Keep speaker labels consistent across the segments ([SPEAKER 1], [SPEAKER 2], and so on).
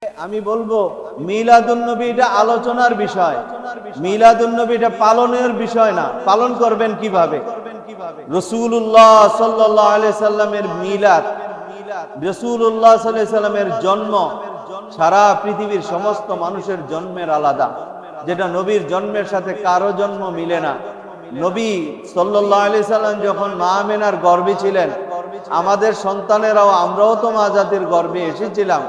[SPEAKER 1] আমি বলবো মিলাদুন্নবী এটা আলোচনার বিষয়, মিলাদুন্নবী এটা পালনের বিষয় না। পালন করবেন কিভাবে? রাসূলুল্লাহ সাল্লাল্লাহু আলাইহি সাল্লামের মিলাদ, রাসূলুল্লাহ সাল্লাল্লাহু আলাইহি সাল্লামের জন্ম সারা পৃথিবীর সমস্ত মানুষের জন্মের আলাদা, যেটা নবীর জন্মের সাথে কারো জন্ম মিলে না। নবী সাল্লাল্লাহু আলাইহি সাল্লাম যখন মা আমেনার গর্ভে ছিলেন, আমাদের সন্তানেরাও, আমরাও তো মা জাতির গর্ভে এসেছিলাম,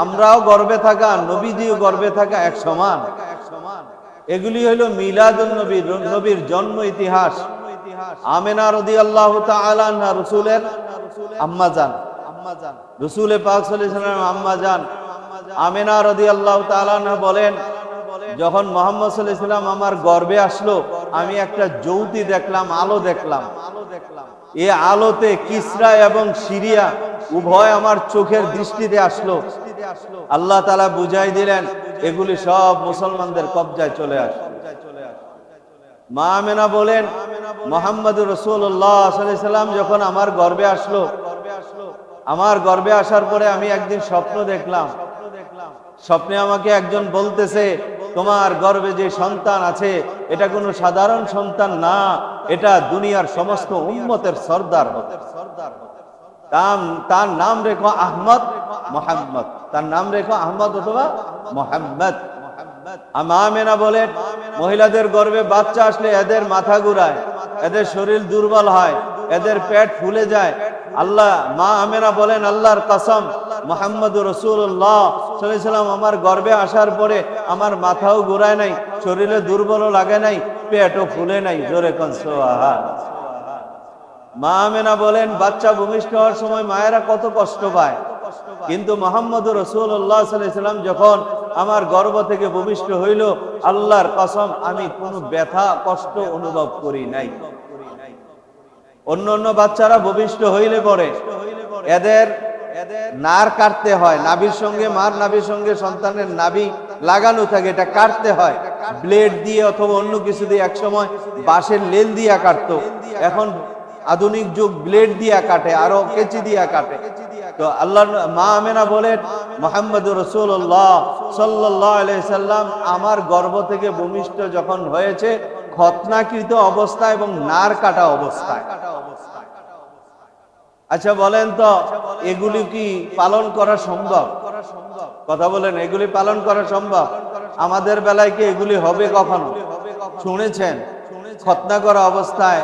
[SPEAKER 1] আমরাও গর্ভে থাকা, নবীজিও গর্ভে থাকা এক সমান। এগুলি হলো মিলাদুন নবী, নবীর জন্ম ইতিহাস। আমেনা রাদিয়াল্লাহু তাআলা আনহা রাসূলের আম্মা জান, রাসূল পাক সাল্লাল্লাহু আলাইহি ওয়াসাল্লাম আম্মা জান আমেনা রাদিয়াল্লাহু তাআলা আনহা বলেন, যখন মুহাম্মদ সাল্লাল্লাহু আলাইহি ওয়াসাল্লাম আমার গর্ভে আসলো, আমি একটা জ্যোতি দেখলাম, আলো দেখলাম। এই আলোতে কিসরা এবং সিরিয়া উভয় আমার চোখের দৃষ্টিতে আসলো। আল্লাহ তাআলা বুঝাই দিলেন, এগুলি সব মুসলমানদের কবজায় চলে আসে। মা আমেনা বলেন, মুহাম্মদুর রাসূলুল্লাহ সাল্লাল্লাহু আলাইহি ওয়াসাল্লাম যখন আমার গর্ভে আসলো, আমার গর্ভে আসার পরে আমি একদিন স্বপ্ন দেখলাম। স্বপ্নে আমাকে একজন বলতেছে, তোমার গর্ভে যে সন্তান আছে এটা কোনো সাধারণ সন্তান না, এটা দুনিয়ার সমস্ত উম্মতের সরদার হবে। তার নাম রেখো আহমদ, মুহাম্মদ, তার নাম রেখো আহমদ অথবা মুহাম্মদ। মা আমেনা বলেন, মহিলাদের গর্ভে বাচ্চা আসলে এদের মাথা ঘুরায়, এদের শরীর দুর্বল হয়, এদের পেট ফুলে যায়। আল্লাহ, মা আমেনা বলেন, আল্লাহর কসম, মুহাম্মদুর রাসূলুল্লাহ সাল্লাল্লাহু আলাইহি ওয়াসাল্লাম আমার গর্ভে আসার পরে আমার মাথাও ঘুরায় নাই, শরীরে দুর্বলও লাগে নাই, পেটও ফুলে নাই। জোরে কোন সুবহান। মা আমেনা বলেন, বাচ্চা ভূমিষ্ঠ হওয়ার সময় মায়েরা কত কষ্ট পায়, কিন্তু মুহাম্মদুর রাসূলুল্লাহ সাল্লাল্লাহু আলাইহি ওয়াসাল্লাম যখন আমার গর্ভ থেকে ভূমিষ্ঠ হইল, আল্লাহর কসম আমি কোনো ব্যথা কষ্ট অনুভব করি নাই। অন্য অন্য বাচ্চারা ভূমিষ্ঠ হইলে পরে এদের নার কাটতে হয়, নাভির সঙ্গে, মার নাভির সঙ্গে সন্তানের নাভি লাগানো থাকে, এটা কাটতে হয় ব্লেড দিয়ে অথবা অন্য কিছু দিয়ে। এক সময় বাঁশের লেল দিয়া কাটতো, এখন আধুনিক যুগ ব্লেড দিয়া কাটে, আরো কেচি দিয়া কাটে। তো আল্লাহর মা আমেনা বলেন, মুহাম্মদুর রাসূলুল্লাহ সাল্লাল্লাহু আলাইহি সাল্লাম আমার গর্ভ থেকে ভূমিষ্ঠ যখন হয়েছে, খতনাকৃত অবস্থায় এবং নার কাটা অবস্থায়। আচ্ছা বলেন তো, এগুলি কি পালন করা সম্ভব? কথা বলেন, এগুলি পালন করা সম্ভব? আমাদের বেলায় কি এগুলি হবে কখনো? শুনেছেন খতনা করা অবস্থায়,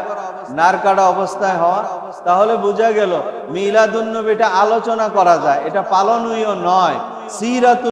[SPEAKER 1] নার কাটা অবস্থায় হওয়া? তাহলে বোঝা গেল মিলাদুন নবী এটা আলোচনা করা যায়, এটা পালনীয় নয়। সিরাত